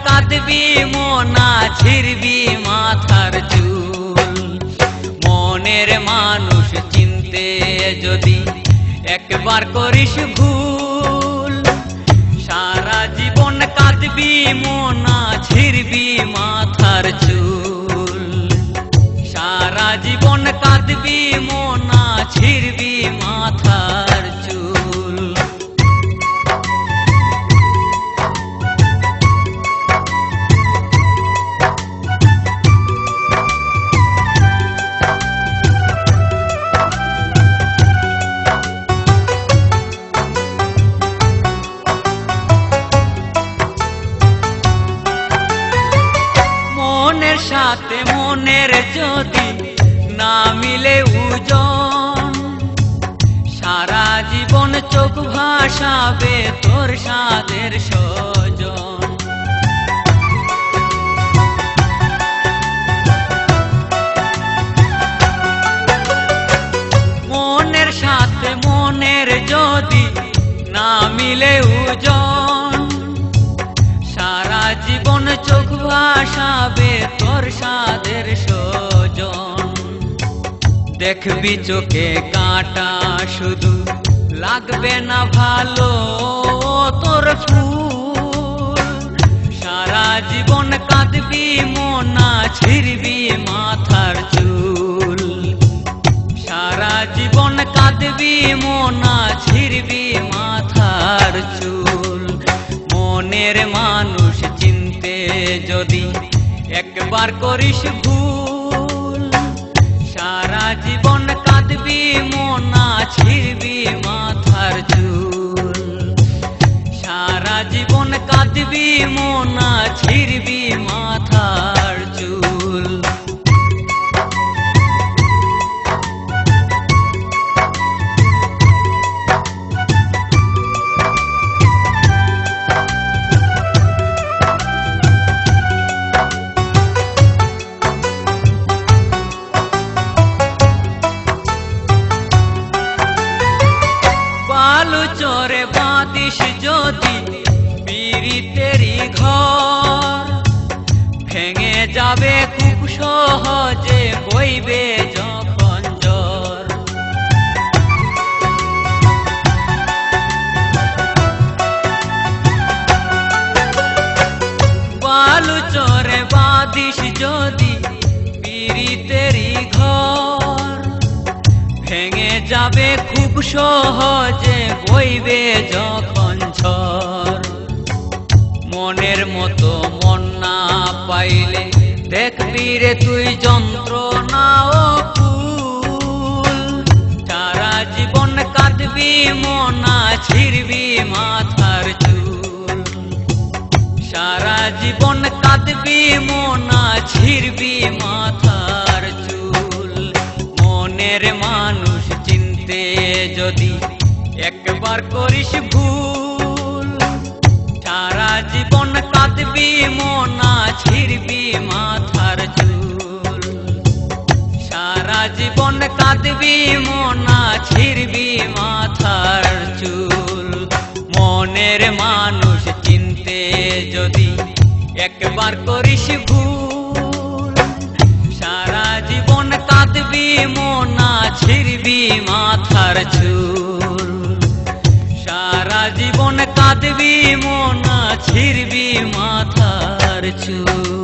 কাঁদবি মোনা ছিড়বি মাথার চুল। মনের মানুষ চিনতে যদি একবার করিস ভুল, সারা জীবন কাঁদবি মোনা ছিড়বি মাথার চুল। সারা জীবন কাঁদবি মোনা ছিড়বি মাথার চুল। মনের সাথে মনের যদি না মিলে ওজন, সারা জীবন চোখ ভাসাবে তোর সাদের সজন। মনের সাথে মনের যদি না মিলে ওজন, সারা জীবন চোখ ভাসাবে তোর সাদের সজন। দেখবি চোখে কাঁটা শুধু লাগবে না ভালো তোর ফুল। সারা জীবন কাঁদবি মোনা ছিড়বি মাথার চুল। সারা জীবন কাঁদবি মোনা ছিড়বি মাথার চুল। মনের মানুষ চিনতে যদি একবার করিস ভুল, সারা জীবন কাঁদবি মোনা ছিড়বি মাথার চুল। সারা জীবন কাঁদবি মোনা ছিড়বি মাথার চুল। বালু চরে বাঁধিস যদি পীড়িতেরই ঘর, ভেঙে যাবে খুব সহজে বইবে যখন জ্বর। বালু চরে বাঁধিস যদি পীড়িতেরই ঘর, ভেঙে যাবে খুব সহজে বইবে যখন ঝড়। মনের মতো মন না পাইলে দেখবি রে তুই যন্ত্রণা ও ফুল। সারা জীবন কাঁদবি মোনা ছিড়বি মাথার চুল। সারা জীবন কাঁদবি মোনা ছিড়বি মাথার চুল। মনের মানুষ চিনতে যদি একবার করিস ভুল, সারা জীবন কাঁদবি মোনা ছিড়বি মাথার চুল। সারা জীবন কাঁদবি মোনা ছিড়বি মাথার চুল। মনের মানুষ চিনতে যদি একবার করিস ভুল, সারা জীবন কাঁদবি মোনা ছিড়বি মাথার চুল। সারা জীবন কাঁদবি মোনা ছিড়বি মাথার চুল।